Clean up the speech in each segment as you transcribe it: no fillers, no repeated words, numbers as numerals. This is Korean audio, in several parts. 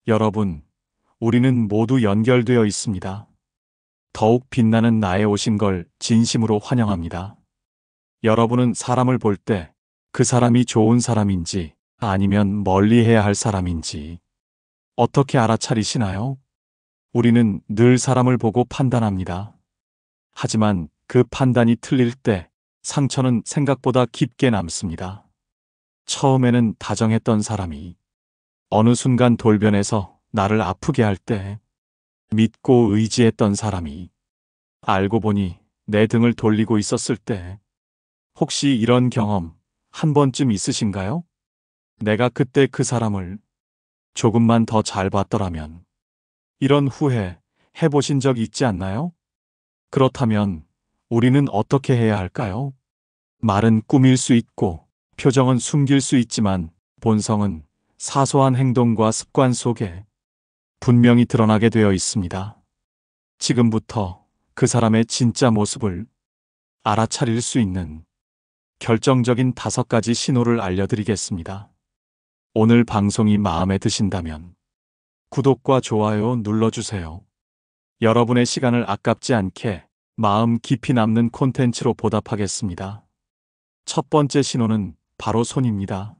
여러분, 우리는 모두 연결되어 있습니다. 더욱 빛나는 나에 오신 걸 진심으로 환영합니다. 여러분은 사람을 볼 때 그 사람이 좋은 사람인지 아니면 멀리해야 할 사람인지 어떻게 알아차리시나요? 우리는 늘 사람을 보고 판단합니다. 하지만 그 판단이 틀릴 때 상처는 생각보다 깊게 남습니다. 처음에는 다정했던 사람이 어느 순간 돌변해서 나를 아프게 할 때, 믿고 의지했던 사람이 알고 보니 내 등을 돌리고 있었을 때, 혹시 이런 경험 한 번쯤 있으신가요? 내가 그때 그 사람을 조금만 더 잘 봤더라면, 이런 후회 해보신 적 있지 않나요? 그렇다면 우리는 어떻게 해야 할까요? 말은 꾸밀 수 있고 표정은 숨길 수 있지만 본성은 사소한 행동과 습관 속에 분명히 드러나게 되어 있습니다. 지금부터 그 사람의 진짜 모습을 알아차릴 수 있는 결정적인 5가지 신호를 알려드리겠습니다. 오늘 방송이 마음에 드신다면 구독과 좋아요 눌러주세요. 여러분의 시간을 아깝지 않게 마음 깊이 남는 콘텐츠로 보답하겠습니다. 첫 번째 신호는 바로 손입니다.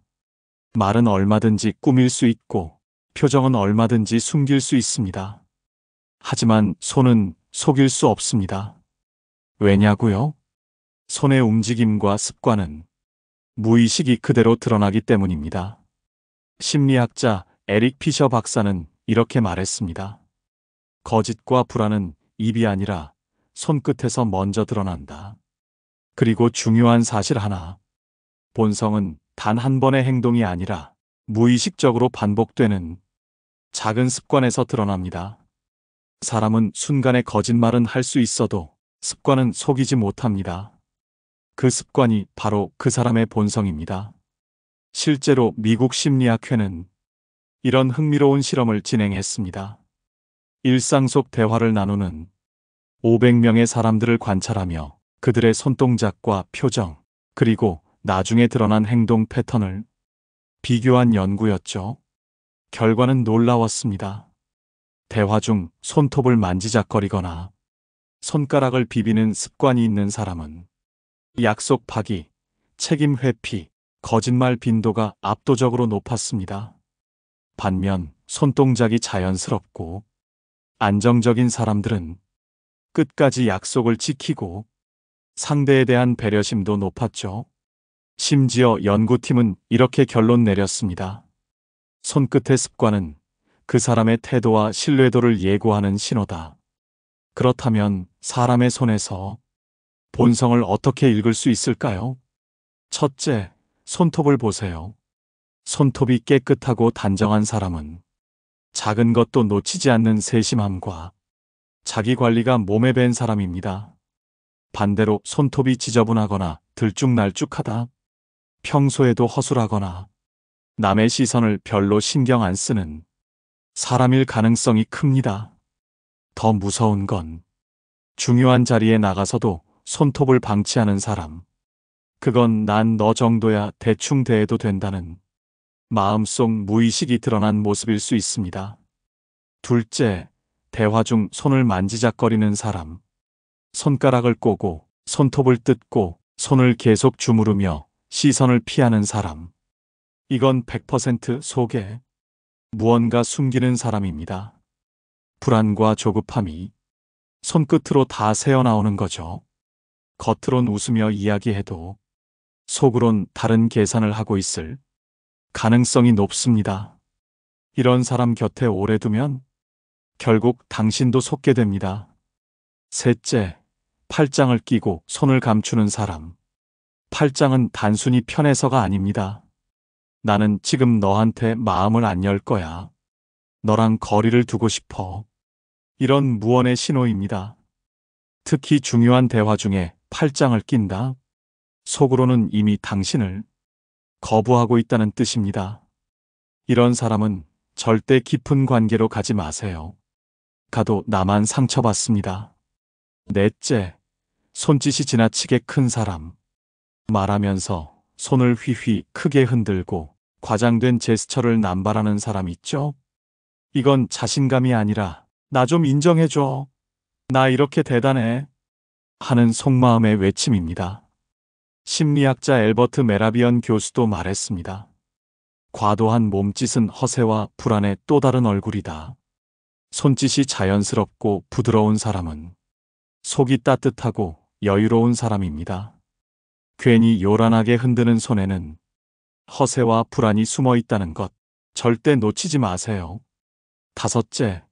말은 얼마든지 꾸밀 수 있고 표정은 얼마든지 숨길 수 있습니다. 하지만 손은 속일 수 없습니다. 왜냐고요? 손의 움직임과 습관은 무의식이 그대로 드러나기 때문입니다. 심리학자 에릭 피셔 박사는 이렇게 말했습니다. 거짓과 불안은 입이 아니라 손끝에서 먼저 드러난다. 그리고 중요한 사실 하나, 본성은 단 한 번의 행동이 아니라 무의식적으로 반복되는 작은 습관에서 드러납니다. 사람은 순간에 거짓말은 할 수 있어도 습관은 속이지 못합니다. 그 습관이 바로 그 사람의 본성입니다. 실제로 미국 심리학회는 이런 흥미로운 실험을 진행했습니다. 일상 속 대화를 나누는 500명의 사람들을 관찰하며 그들의 손동작과 표정, 그리고 나중에 드러난 행동 패턴을 비교한 연구였죠. 결과는 놀라웠습니다. 대화 중 손톱을 만지작거리거나 손가락을 비비는 습관이 있는 사람은 약속 파기, 책임 회피, 거짓말 빈도가 압도적으로 높았습니다. 반면 손동작이 자연스럽고 안정적인 사람들은 끝까지 약속을 지키고 상대에 대한 배려심도 높았죠. 심지어 연구팀은 이렇게 결론 내렸습니다. 손끝의 습관은 그 사람의 태도와 신뢰도를 예고하는 신호다. 그렇다면 사람의 손에서 본성을 어떻게 읽을 수 있을까요? 첫째, 손톱을 보세요. 손톱이 깨끗하고 단정한 사람은 작은 것도 놓치지 않는 세심함과 자기 관리가 몸에 밴 사람입니다. 반대로 손톱이 지저분하거나 들쭉날쭉하다, 평소에도 허술하거나 남의 시선을 별로 신경 안 쓰는 사람일 가능성이 큽니다. 더 무서운 건 중요한 자리에 나가서도 손톱을 방치하는 사람. 그건 난 너 정도야 대충 대해도 된다는 마음속 무의식이 드러난 모습일 수 있습니다. 둘째, 대화 중 손을 만지작거리는 사람. 손가락을 꼬고 손톱을 뜯고 손을 계속 주무르며 시선을 피하는 사람. 이건 100% 속에 무언가 숨기는 사람입니다. 불안과 조급함이 손끝으로 다 새어나오는 거죠. 겉으론 웃으며 이야기해도 속으론 다른 계산을 하고 있을 가능성이 높습니다. 이런 사람 곁에 오래 두면 결국 당신도 속게 됩니다. 셋째, 팔짱을 끼고 손을 감추는 사람. 팔짱은 단순히 편해서가 아닙니다. 나는 지금 너한테 마음을 안 열 거야. 너랑 거리를 두고 싶어. 이런 무언의 신호입니다. 특히 중요한 대화 중에 팔짱을 낀다. 속으로는 이미 당신을 거부하고 있다는 뜻입니다. 이런 사람은 절대 깊은 관계로 가지 마세요. 가도 나만 상처받습니다. 넷째, 손짓이 지나치게 큰 사람. 말하면서 손을 휘휘 크게 흔들고 과장된 제스처를 남발하는 사람 있죠? 이건 자신감이 아니라 나 좀 인정해줘. 나 이렇게 대단해. 하는 속마음의 외침입니다. 심리학자 엘버트 메라비언 교수도 말했습니다. 과도한 몸짓은 허세와 불안의 또 다른 얼굴이다. 손짓이 자연스럽고 부드러운 사람은 속이 따뜻하고 여유로운 사람입니다. 괜히 요란하게 흔드는 손에는 허세와 불안이 숨어 있다는 것 절대 놓치지 마세요. 다섯째,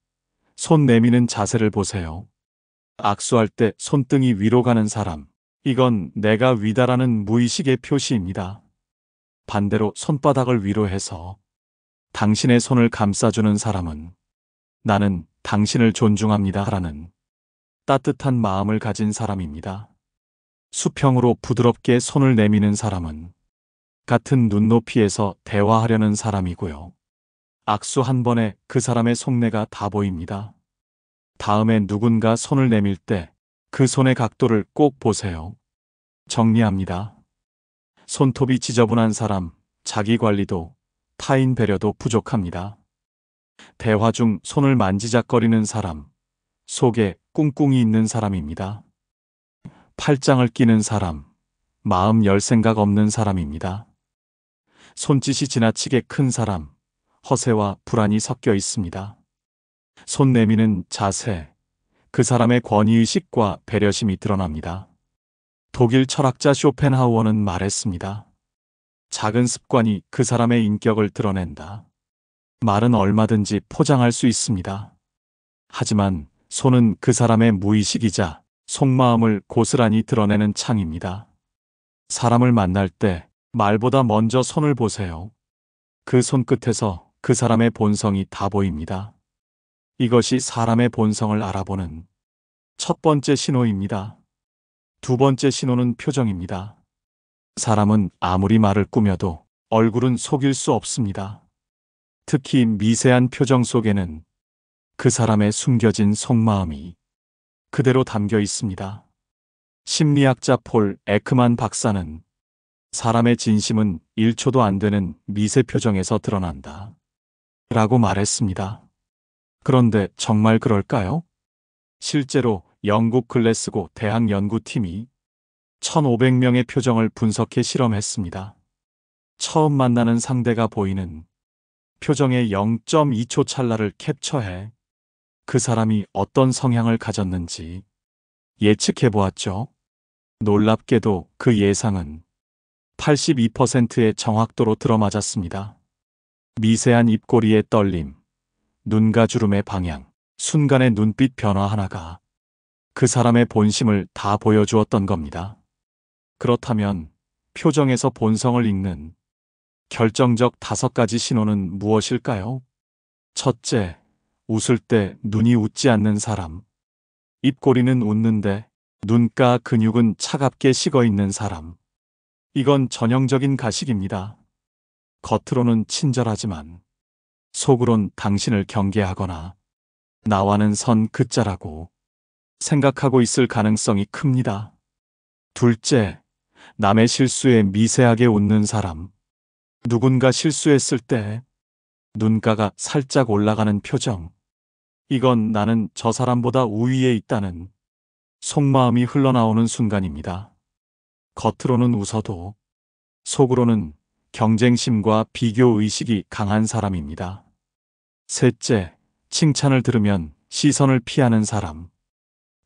손 내미는 자세를 보세요. 악수할 때 손등이 위로 가는 사람, 이건 내가 위다라는 무의식의 표시입니다. 반대로 손바닥을 위로 해서 당신의 손을 감싸주는 사람은 나는 당신을 존중합니다 라는 따뜻한 마음을 가진 사람입니다. 수평으로 부드럽게 손을 내미는 사람은 같은 눈높이에서 대화하려는 사람이고요. 악수 한 번에 그 사람의 속내가 다 보입니다. 다음에 누군가 손을 내밀 때 그 손의 각도를 꼭 보세요. 정리합니다. 손톱이 지저분한 사람, 자기 관리도 타인 배려도 부족합니다. 대화 중 손을 만지작거리는 사람, 속에 꿍꿍이 있는 사람입니다. 팔짱을 끼는 사람, 마음 열 생각 없는 사람입니다. 손짓이 지나치게 큰 사람, 허세와 불안이 섞여 있습니다. 손 내미는 자세, 그 사람의 권위의식과 배려심이 드러납니다. 독일 철학자 쇼펜하우어는 말했습니다. 작은 습관이 그 사람의 인격을 드러낸다. 말은 얼마든지 포장할 수 있습니다. 하지만 손은 그 사람의 무의식이자 속마음을 고스란히 드러내는 창입니다. 사람을 만날 때 말보다 먼저 손을 보세요. 그 손끝에서 그 사람의 본성이 다 보입니다. 이것이 사람의 본성을 알아보는 첫 번째 신호입니다. 두 번째 신호는 표정입니다. 사람은 아무리 말을 꾸며도 얼굴은 속일 수 없습니다. 특히 미세한 표정 속에는 그 사람의 숨겨진 속마음이 그대로 담겨 있습니다. 심리학자 폴 에크만 박사는 사람의 진심은 1초도 안 되는 미세 표정에서 드러난다. 라고 말했습니다. 그런데 정말 그럴까요? 실제로 영국 글래스고 대학 연구팀이 1,500명의 표정을 분석해 실험했습니다. 처음 만나는 상대가 보이는 표정의 0.2초 찰나를 캡처해 그 사람이 어떤 성향을 가졌는지 예측해 보았죠. 놀랍게도 그 예상은 82%의 정확도로 들어맞았습니다. 미세한 입꼬리의 떨림, 눈과 주름의 방향, 순간의 눈빛 변화 하나가 그 사람의 본심을 다 보여주었던 겁니다. 그렇다면 표정에서 본성을 읽는 결정적 5가지 신호는 무엇일까요? 첫째, 웃을 때 눈이 웃지 않는 사람. 입꼬리는 웃는데 눈가 근육은 차갑게 식어 있는 사람. 이건 전형적인 가식입니다. 겉으로는 친절하지만 속으론 당신을 경계하거나 나와는 선 긋자라고 생각하고 있을 가능성이 큽니다. 둘째, 남의 실수에 미세하게 웃는 사람. 누군가 실수했을 때 눈가가 살짝 올라가는 표정. 이건 나는 저 사람보다 우위에 있다는 속마음이 흘러나오는 순간입니다. 겉으로는 웃어도 속으로는 경쟁심과 비교의식이 강한 사람입니다. 셋째, 칭찬을 들으면 시선을 피하는 사람.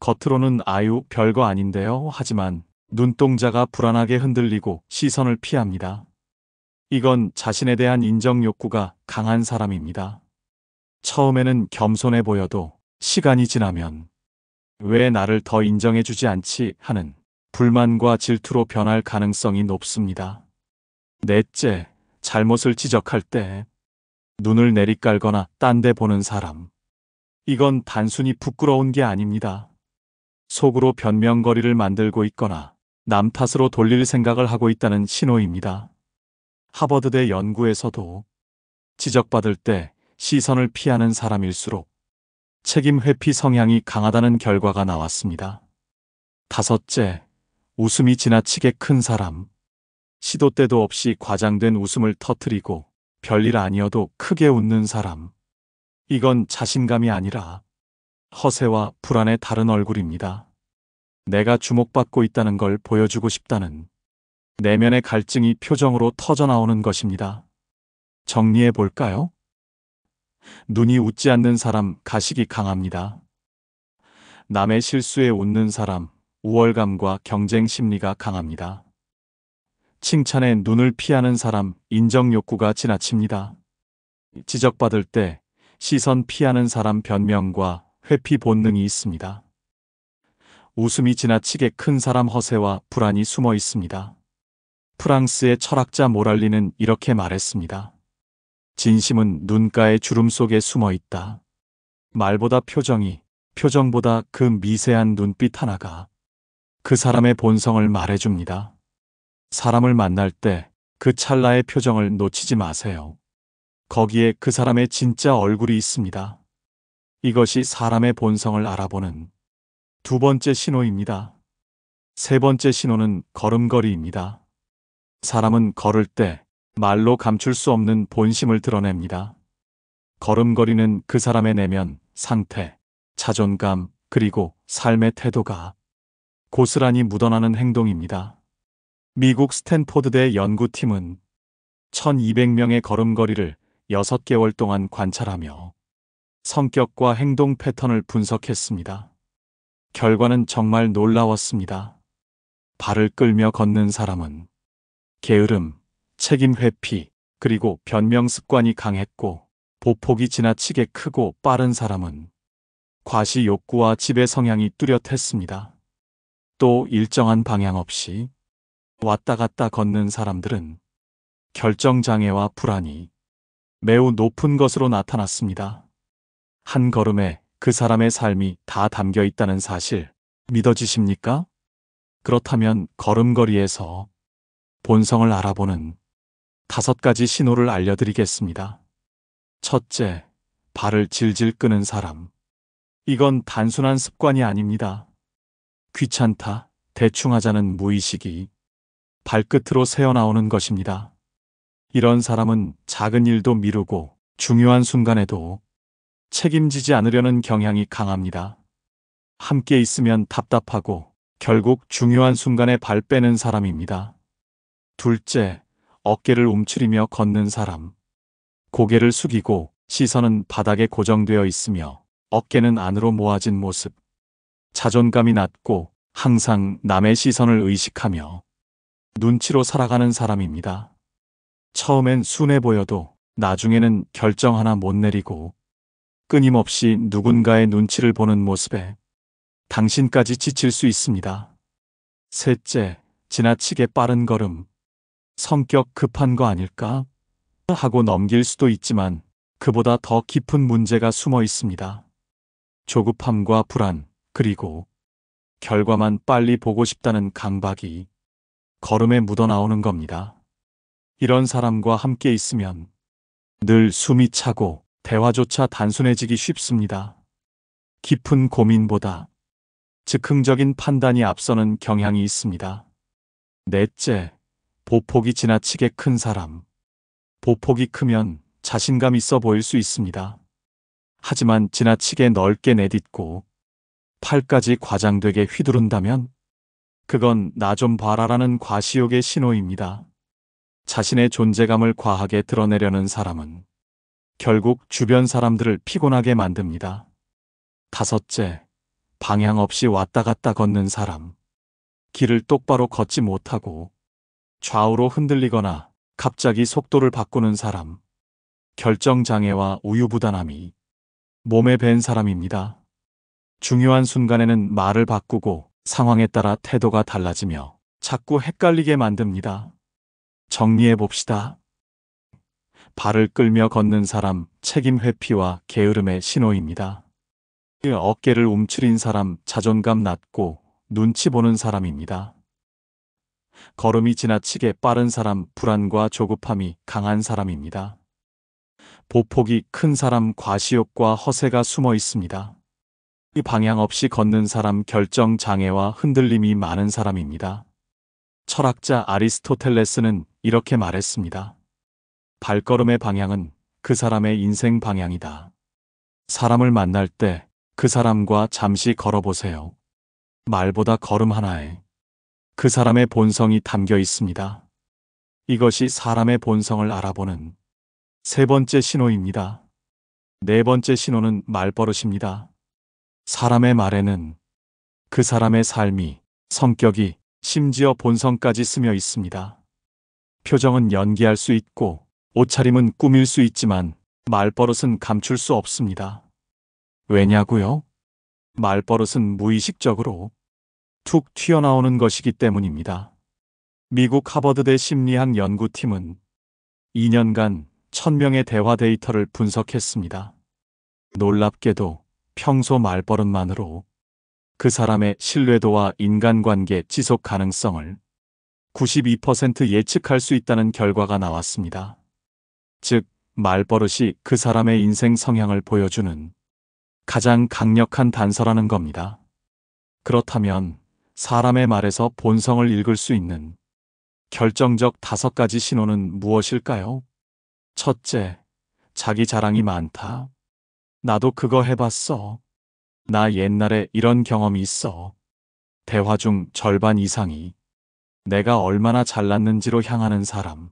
겉으로는 아유 별거 아닌데요 하지만 눈동자가 불안하게 흔들리고 시선을 피합니다. 이건 자신에 대한 인정 욕구가 강한 사람입니다. 처음에는 겸손해 보여도 시간이 지나면 왜 나를 더 인정해주지 않지 하는 불만과 질투로 변할 가능성이 높습니다. 넷째, 잘못을 지적할 때 눈을 내리깔거나 딴 데 보는 사람. 이건 단순히 부끄러운 게 아닙니다. 속으로 변명거리를 만들고 있거나 남 탓으로 돌릴 생각을 하고 있다는 신호입니다. 하버드대 연구에서도 지적받을 때 시선을 피하는 사람일수록 책임 회피 성향이 강하다는 결과가 나왔습니다. 다섯째, 웃음이 지나치게 큰 사람. 시도 때도 없이 과장된 웃음을 터뜨리고 별일 아니어도 크게 웃는 사람. 이건 자신감이 아니라 허세와 불안의 다른 얼굴입니다. 내가 주목받고 있다는 걸 보여주고 싶다는 내면의 갈증이 표정으로 터져나오는 것입니다. 정리해 볼까요? 눈이 웃지 않는 사람 가식이 강합니다. 남의 실수에 웃는 사람 우월감과 경쟁 심리가 강합니다. 칭찬에 눈을 피하는 사람 인정 욕구가 지나칩니다. 지적받을 때 시선 피하는 사람 변명과 회피 본능이 있습니다. 웃음이 지나치게 큰 사람 허세와 불안이 숨어 있습니다. 프랑스의 철학자 모랄리는 이렇게 말했습니다. 진심은 눈가의 주름 속에 숨어 있다. 말보다 표정이, 표정보다 그 미세한 눈빛 하나가 그 사람의 본성을 말해줍니다. 사람을 만날 때 그 찰나의 표정을 놓치지 마세요. 거기에 그 사람의 진짜 얼굴이 있습니다. 이것이 사람의 본성을 알아보는 두 번째 신호입니다. 세 번째 신호는 걸음걸이입니다. 사람은 걸을 때 말로 감출 수 없는 본심을 드러냅니다. 걸음걸이는 그 사람의 내면, 상태, 자존감, 그리고 삶의 태도가 고스란히 묻어나는 행동입니다. 미국 스탠포드대 연구팀은 1200명의 걸음걸이를 6개월 동안 관찰하며 성격과 행동 패턴을 분석했습니다. 결과는 정말 놀라웠습니다. 발을 끌며 걷는 사람은 게으름, 책임 회피, 그리고 변명 습관이 강했고, 보폭이 지나치게 크고 빠른 사람은 과시 욕구와 지배 성향이 뚜렷했습니다. 또 일정한 방향 없이 왔다 갔다 걷는 사람들은 결정장애와 불안이 매우 높은 것으로 나타났습니다. 한 걸음에 그 사람의 삶이 다 담겨 있다는 사실 믿어지십니까? 그렇다면 걸음걸이에서 본성을 알아보는 5가지 신호를 알려드리겠습니다. 첫째, 발을 질질 끄는 사람. 이건 단순한 습관이 아닙니다. 귀찮다, 대충 하자는 무의식이 발끝으로 새어나오는 것입니다. 이런 사람은 작은 일도 미루고 중요한 순간에도 책임지지 않으려는 경향이 강합니다. 함께 있으면 답답하고 결국 중요한 순간에 발 빼는 사람입니다. 둘째, 어깨를 움츠리며 걷는 사람. 고개를 숙이고 시선은 바닥에 고정되어 있으며 어깨는 안으로 모아진 모습. 자존감이 낮고 항상 남의 시선을 의식하며 눈치로 살아가는 사람입니다. 처음엔 순해 보여도 나중에는 결정 하나 못 내리고 끊임없이 누군가의 눈치를 보는 모습에 당신까지 지칠 수 있습니다. 셋째, 지나치게 빠른 걸음. 성격 급한 거 아닐까? 하고 넘길 수도 있지만 그보다 더 깊은 문제가 숨어 있습니다. 조급함과 불안, 그리고 결과만 빨리 보고 싶다는 강박이 걸음에 묻어나오는 겁니다. 이런 사람과 함께 있으면 늘 숨이 차고 대화조차 단순해지기 쉽습니다. 깊은 고민보다 즉흥적인 판단이 앞서는 경향이 있습니다. 넷째, 보폭이 지나치게 큰 사람. 보폭이 크면 자신감 있어 보일 수 있습니다. 하지만 지나치게 넓게 내딛고 팔까지 과장되게 휘두른다면 그건 나 좀 봐라라는 과시욕의 신호입니다. 자신의 존재감을 과하게 드러내려는 사람은 결국 주변 사람들을 피곤하게 만듭니다. 다섯째, 방향 없이 왔다 갔다 걷는 사람. 길을 똑바로 걷지 못하고 좌우로 흔들리거나 갑자기 속도를 바꾸는 사람. 결정장애와 우유부단함이 몸에 밴 사람입니다. 중요한 순간에는 말을 바꾸고 상황에 따라 태도가 달라지며 자꾸 헷갈리게 만듭니다. 정리해 봅시다. 발을 끌며 걷는 사람, 책임 회피와 게으름의 신호입니다. 어깨를 움츠린 사람, 자존감 낮고 눈치 보는 사람입니다. 걸음이 지나치게 빠른 사람, 불안과 조급함이 강한 사람입니다. 보폭이 큰 사람, 과시욕과 허세가 숨어 있습니다. 이 방향 없이 걷는 사람, 결정 장애와 흔들림이 많은 사람입니다. 철학자 아리스토텔레스는 이렇게 말했습니다. 발걸음의 방향은 그 사람의 인생 방향이다. 사람을 만날 때 그 사람과 잠시 걸어보세요. 말보다 걸음 하나에 그 사람의 본성이 담겨 있습니다. 이것이 사람의 본성을 알아보는 세 번째 신호입니다. 네 번째 신호는 말버릇입니다. 사람의 말에는 그 사람의 삶이, 성격이, 심지어 본성까지 스며 있습니다. 표정은 연기할 수 있고 옷차림은 꾸밀 수 있지만 말버릇은 감출 수 없습니다. 왜냐고요? 말버릇은 무의식적으로 툭 튀어나오는 것이기 때문입니다. 미국 하버드대 심리학 연구팀은 2년간 1000명의 대화 데이터를 분석했습니다. 놀랍게도 평소 말버릇만으로 그 사람의 신뢰도와 인간관계 지속 가능성을 92% 예측할 수 있다는 결과가 나왔습니다. 즉, 말버릇이 그 사람의 인생 성향을 보여주는 가장 강력한 단서라는 겁니다. 그렇다면 사람의 말에서 본성을 읽을 수 있는 결정적 5가지 신호는 무엇일까요? 첫째, 자기 자랑이 많다. 나도 그거 해봤어. 나 옛날에 이런 경험이 있어. 대화 중 절반 이상이 내가 얼마나 잘났는지로 향하는 사람.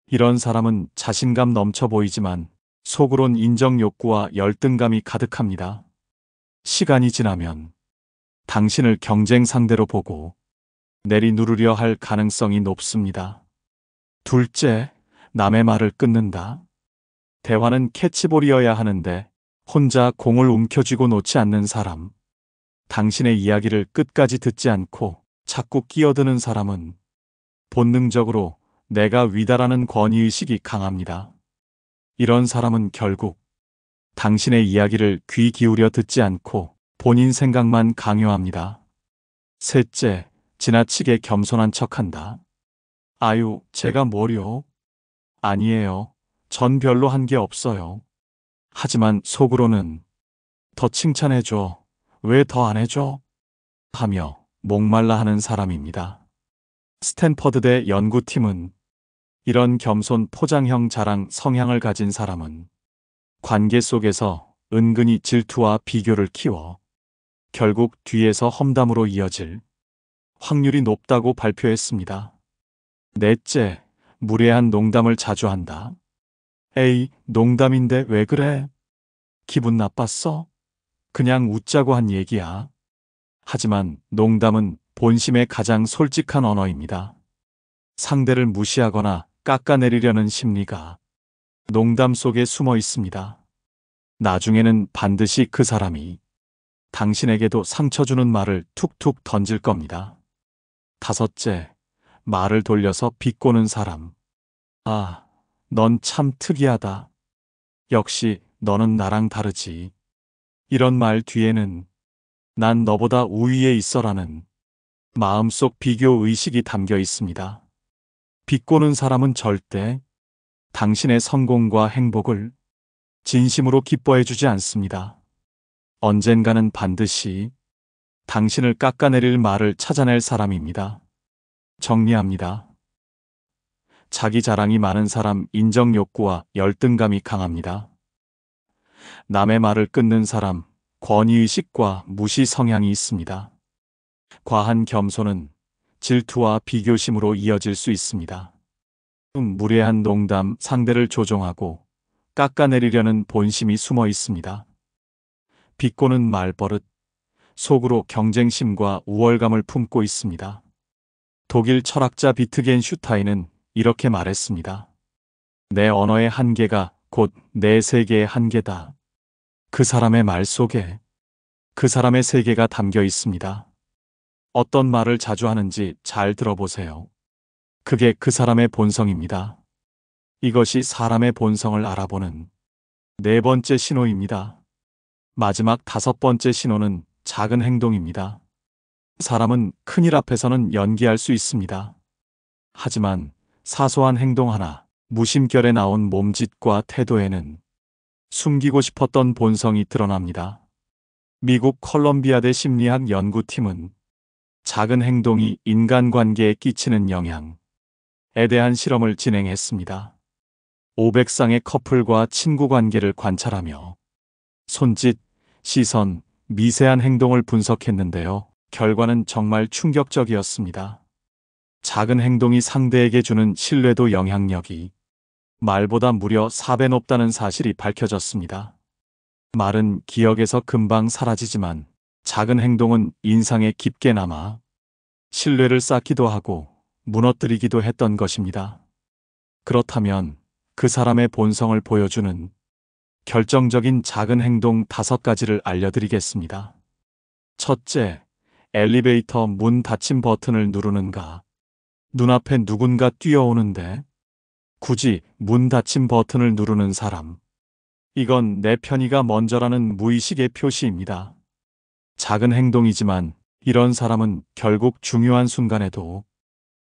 이런 사람은 자신감 넘쳐 보이지만 속으론 인정 욕구와 열등감이 가득합니다. 시간이 지나면 당신을 경쟁 상대로 보고 내리누르려 할 가능성이 높습니다. 둘째, 남의 말을 끊는다. 대화는 캐치볼이어야 하는데 혼자 공을 움켜쥐고 놓지 않는 사람. 당신의 이야기를 끝까지 듣지 않고 자꾸 끼어드는 사람은 본능적으로 내가 위다라는 권위의식이 강합니다. 이런 사람은 결국 당신의 이야기를 귀 기울여 듣지 않고 본인 생각만 강요합니다. 셋째, 지나치게 겸손한 척한다. 아유, 제가 뭐요? 아니에요. 전 별로 한 게 없어요. 하지만 속으로는 더 칭찬해줘. 왜 더 안 해줘? 하며 목말라 하는 사람입니다. 스탠퍼드대 연구팀은 이런 겸손 포장형 자랑 성향을 가진 사람은 관계 속에서 은근히 질투와 비교를 키워 결국 뒤에서 험담으로 이어질 확률이 높다고 발표했습니다. 넷째, 무례한 농담을 자주 한다. 에이, 농담인데 왜 그래? 기분 나빴어? 그냥 웃자고 한 얘기야. 하지만 농담은 본심의 가장 솔직한 언어입니다. 상대를 무시하거나 깎아내리려는 심리가 농담 속에 숨어 있습니다. 나중에는 반드시 그 사람이 당신에게도 상처 주는 말을 툭툭 던질 겁니다. 다섯째, 말을 돌려서 비꼬는 사람. 아, 넌 참 특이하다. 역시 너는 나랑 다르지. 이런 말 뒤에는 난 너보다 우위에 있어라는 마음속 비교 의식이 담겨 있습니다. 비꼬는 사람은 절대 당신의 성공과 행복을 진심으로 기뻐해 주지 않습니다. 언젠가는 반드시 당신을 깎아내릴 말을 찾아낼 사람입니다. 정리합니다. 자기 자랑이 많은 사람 인정 욕구와 열등감이 강합니다. 남의 말을 끊는 사람 권위의식과 무시 성향이 있습니다. 과한 겸손은 질투와 비교심으로 이어질 수 있습니다. 무례한 농담, 상대를 조종하고 깎아내리려는 본심이 숨어 있습니다. 비꼬는 말버릇, 속으로 경쟁심과 우월감을 품고 있습니다. 독일 철학자 비트겐슈타인은 이렇게 말했습니다. 내 언어의 한계가 곧 내 세계의 한계다. 그 사람의 말 속에 그 사람의 세계가 담겨 있습니다. 어떤 말을 자주 하는지 잘 들어보세요. 그게 그 사람의 본성입니다. 이것이 사람의 본성을 알아보는 네 번째 신호입니다. 마지막 5번째 신호는 작은 행동입니다. 사람은 큰일 앞에서는 연기할 수 있습니다. 하지만 사소한 행동 하나, 무심결에 나온 몸짓과 태도에는 숨기고 싶었던 본성이 드러납니다. 미국 컬럼비아대 심리학 연구팀은 작은 행동이 인간관계에 끼치는 영향에 대한 실험을 진행했습니다. 500쌍의 커플과 친구 관계를 관찰하며 손짓, 시선, 미세한 행동을 분석했는데요. 결과는 정말 충격적이었습니다. 작은 행동이 상대에게 주는 신뢰도 영향력이 말보다 무려 4배 높다는 사실이 밝혀졌습니다. 말은 기억에서 금방 사라지지만 작은 행동은 인상에 깊게 남아 신뢰를 쌓기도 하고 무너뜨리기도 했던 것입니다. 그렇다면 그 사람의 본성을 보여주는 결정적인 작은 행동 5가지를 알려드리겠습니다. 첫째, 엘리베이터 문 닫힘 버튼을 누르는가? 눈앞에 누군가 뛰어오는데 굳이 문 닫힘 버튼을 누르는 사람. 이건 내 편의가 먼저라는 무의식의 표시입니다. 작은 행동이지만 이런 사람은 결국 중요한 순간에도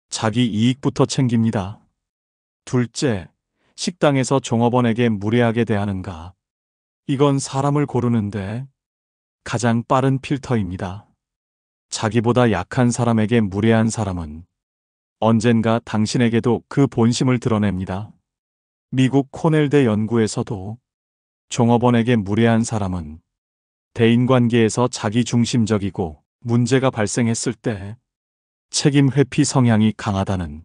자기 이익부터 챙깁니다. 둘째, 식당에서 종업원에게 무례하게 대하는가? 이건 사람을 고르는데 가장 빠른 필터입니다. 자기보다 약한 사람에게 무례한 사람은 언젠가 당신에게도 그 본심을 드러냅니다. 미국 코넬대 연구에서도 종업원에게 무례한 사람은 대인관계에서 자기중심적이고 문제가 발생했을 때 책임 회피 성향이 강하다는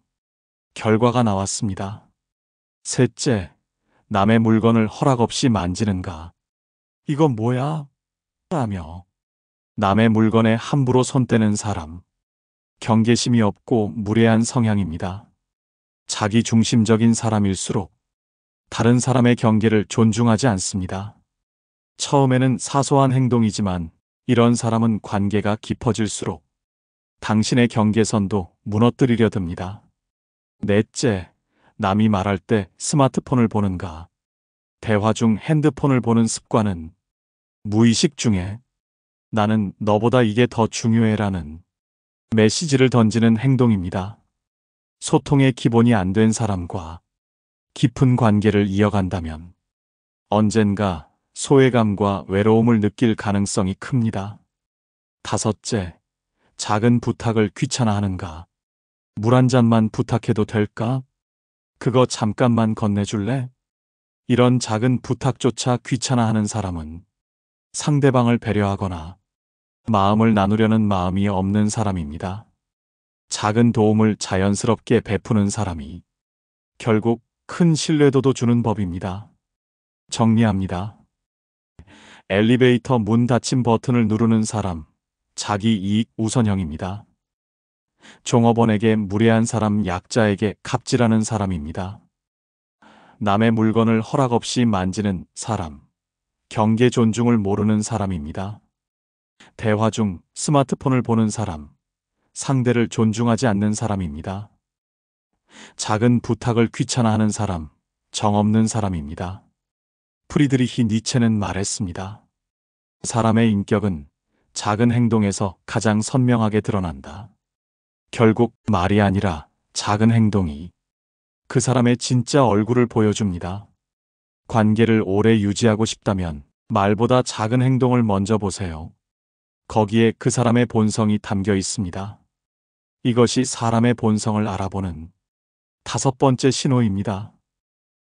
결과가 나왔습니다. 셋째, 남의 물건을 허락 없이 만지는가? 이건 뭐야? 라며 남의 물건에 함부로 손 떼는 사람. 경계심이 없고 무례한 성향입니다. 자기중심적인 사람일수록 다른 사람의 경계를 존중하지 않습니다. 처음에는 사소한 행동이지만 이런 사람은 관계가 깊어질수록 당신의 경계선도 무너뜨리려 듭니다. 넷째, 남이 말할 때 스마트폰을 보는가? 대화 중 핸드폰을 보는 습관은 무의식 중에 나는 너보다 이게 더 중요해라는 메시지를 던지는 행동입니다. 소통의 기본이 안 된 사람과 깊은 관계를 이어간다면 언젠가 소외감과 외로움을 느낄 가능성이 큽니다. 다섯째, 작은 부탁을 귀찮아하는가? 물 한 잔만 부탁해도 될까? 그거 잠깐만 건네줄래? 이런 작은 부탁조차 귀찮아하는 사람은 상대방을 배려하거나 마음을 나누려는 마음이 없는 사람입니다. 작은 도움을 자연스럽게 베푸는 사람이 결국 큰 신뢰도도 주는 법입니다. 정리합니다. 엘리베이터 문 닫힘 버튼을 누르는 사람, 자기 이익 우선형입니다. 종업원에게 무례한 사람, 약자에게 갑질하는 사람입니다. 남의 물건을 허락 없이 만지는 사람, 경계 존중을 모르는 사람입니다. 대화 중 스마트폰을 보는 사람, 상대를 존중하지 않는 사람입니다. 작은 부탁을 귀찮아하는 사람, 정없는 사람입니다. 프리드리히 니체는 말했습니다. 사람의 인격은 작은 행동에서 가장 선명하게 드러난다. 결국 말이 아니라 작은 행동이 그 사람의 진짜 얼굴을 보여줍니다. 관계를 오래 유지하고 싶다면 말보다 작은 행동을 먼저 보세요. 거기에 그 사람의 본성이 담겨 있습니다. 이것이 사람의 본성을 알아보는 5번째 신호입니다.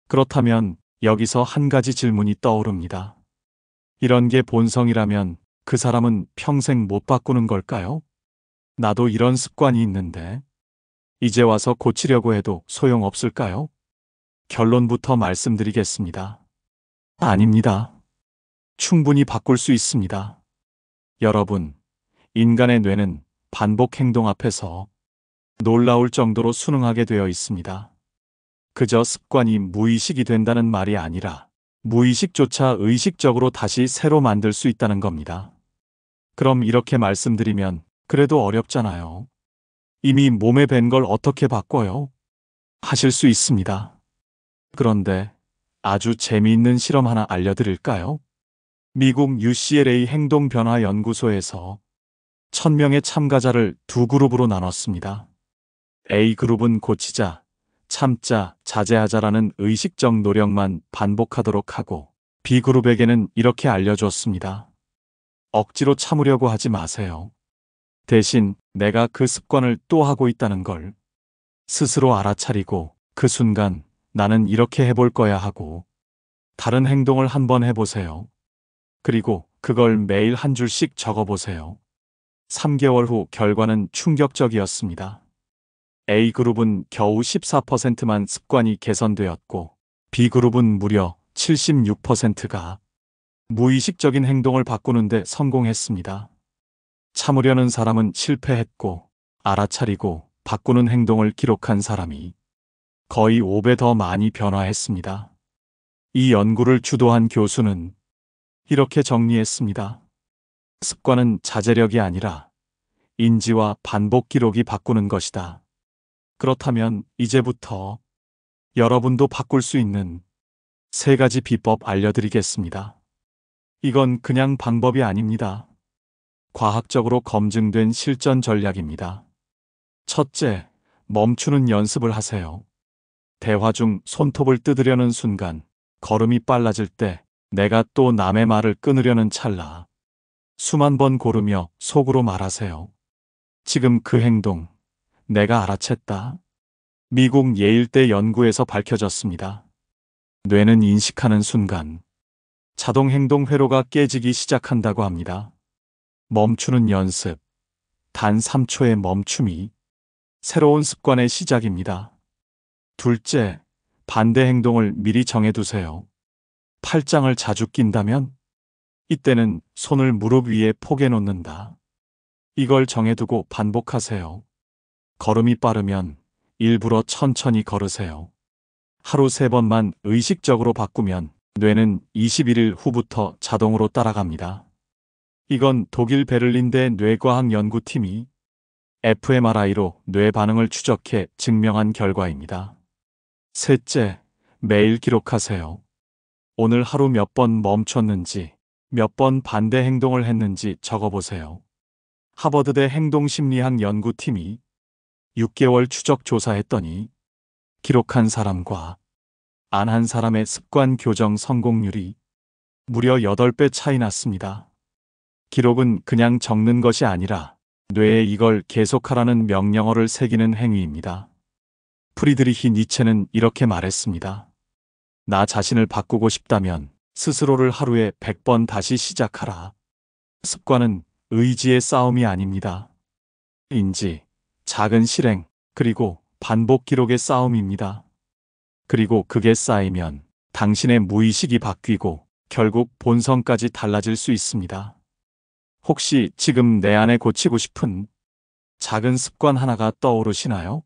그렇다면 여기서 한 가지 질문이 떠오릅니다. 이런 게 본성이라면 그 사람은 평생 못 바꾸는 걸까요? 나도 이런 습관이 있는데 이제 와서 고치려고 해도 소용없을까요? 결론부터 말씀드리겠습니다. 아닙니다. 충분히 바꿀 수 있습니다. 여러분, 인간의 뇌는 반복 행동 앞에서 놀라울 정도로 순응하게 되어 있습니다. 그저 습관이 무의식이 된다는 말이 아니라 무의식조차 의식적으로 다시 새로 만들 수 있다는 겁니다. 그럼 이렇게 말씀드리면 그래도 어렵잖아요. 이미 몸에 밴 걸 어떻게 바꿔요? 하실 수 있습니다. 그런데 아주 재미있는 실험 하나 알려드릴까요? 미국 UCLA 행동변화연구소에서 1000명의 참가자를 두 그룹으로 나눴습니다. A그룹은 고치자, 참자, 자제하자라는 의식적 노력만 반복하도록 하고 B그룹에게는 이렇게 알려줬습니다. 억지로 참으려고 하지 마세요. 대신 내가 그 습관을 또 하고 있다는 걸 스스로 알아차리고 그 순간 나는 이렇게 해볼 거야 하고 다른 행동을 한번 해보세요. 그리고 그걸 매일 한 줄씩 적어보세요. 3개월 후 결과는 충격적이었습니다. A그룹은 겨우 14%만 습관이 개선되었고, B그룹은 무려 76%가 무의식적인 행동을 바꾸는데 성공했습니다. 참으려는 사람은 실패했고, 알아차리고 바꾸는 행동을 기록한 사람이 거의 5배 더 많이 변화했습니다. 이 연구를 주도한 교수는 이렇게 정리했습니다. 습관은 자제력이 아니라 인지와 반복 기록이 바꾸는 것이다. 그렇다면 이제부터 여러분도 바꿀 수 있는 3가지 비법 알려드리겠습니다. 이건 그냥 방법이 아닙니다. 과학적으로 검증된 실전 전략입니다. 첫째, 멈추는 연습을 하세요. 대화 중 손톱을 뜯으려는 순간, 걸음이 빨라질 때, 내가 또 남의 말을 끊으려는 찰나, 수만 번 고르며 속으로 말하세요. 지금 그 행동, 내가 알아챘다. 미국 예일대 연구에서 밝혀졌습니다. 뇌는 인식하는 순간, 자동 행동 회로가 깨지기 시작한다고 합니다. 멈추는 연습, 단 3초의 멈춤이 새로운 습관의 시작입니다. 둘째, 반대 행동을 미리 정해두세요. 팔짱을 자주 낀다면 이때는 손을 무릎 위에 포개 놓는다. 이걸 정해두고 반복하세요. 걸음이 빠르면 일부러 천천히 걸으세요. 하루 3번만 의식적으로 바꾸면 뇌는 21일 후부터 자동으로 따라갑니다. 이건 독일 베를린대 뇌과학 연구팀이 fMRI로 뇌 반응을 추적해 증명한 결과입니다. 셋째, 매일 기록하세요. 오늘 하루 몇 번 멈췄는지, 몇 번 반대 행동을 했는지 적어보세요. 하버드대 행동심리학 연구팀이 6개월 추적 조사했더니 기록한 사람과 안 한 사람의 습관 교정 성공률이 무려 8배 차이 났습니다. 기록은 그냥 적는 것이 아니라 뇌에 이걸 계속하라는 명령어를 새기는 행위입니다. 프리드리히 니체는 이렇게 말했습니다. 나 자신을 바꾸고 싶다면 스스로를 하루에 100번 다시 시작하라. 습관은 의지의 싸움이 아닙니다. 인지, 작은 실행, 그리고 반복 기록의 싸움입니다. 그리고 그게 쌓이면 당신의 무의식이 바뀌고 결국 본성까지 달라질 수 있습니다. 혹시 지금 내 안에 고치고 싶은 작은 습관 하나가 떠오르시나요?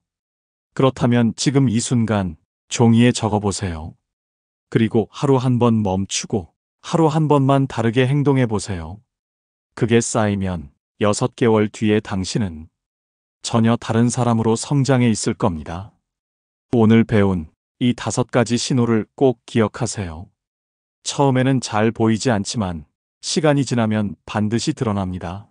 그렇다면 지금 이 순간 종이에 적어보세요. 그리고 하루 한 번 멈추고 하루 한 번만 다르게 행동해 보세요. 그게 쌓이면 6개월 뒤에 당신은 전혀 다른 사람으로 성장해 있을 겁니다. 오늘 배운 이 5가지 신호를 꼭 기억하세요. 처음에는 잘 보이지 않지만 시간이 지나면 반드시 드러납니다.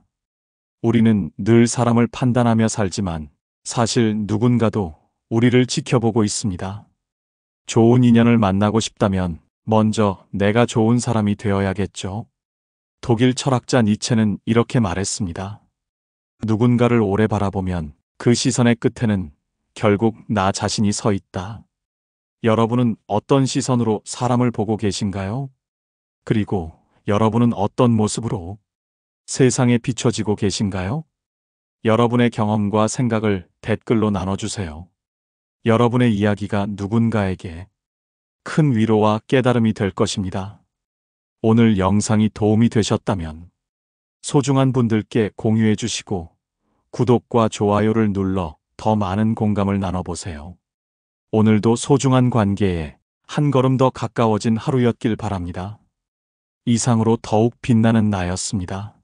우리는 늘 사람을 판단하며 살지만 사실 누군가도 우리를 지켜보고 있습니다. 좋은 인연을 만나고 싶다면 먼저 내가 좋은 사람이 되어야겠죠. 독일 철학자 니체는 이렇게 말했습니다. 누군가를 오래 바라보면 그 시선의 끝에는 결국 나 자신이 서 있다. 여러분은 어떤 시선으로 사람을 보고 계신가요? 그리고 여러분은 어떤 모습으로 세상에 비춰지고 계신가요? 여러분의 경험과 생각을 댓글로 나눠주세요. 여러분의 이야기가 누군가에게 큰 위로와 깨달음이 될 것입니다. 오늘 영상이 도움이 되셨다면 소중한 분들께 공유해 주시고 구독과 좋아요를 눌러 더 많은 공감을 나눠보세요. 오늘도 소중한 관계에 한 걸음 더 가까워진 하루였길 바랍니다. 이상으로 더욱 빛나는 나였습니다.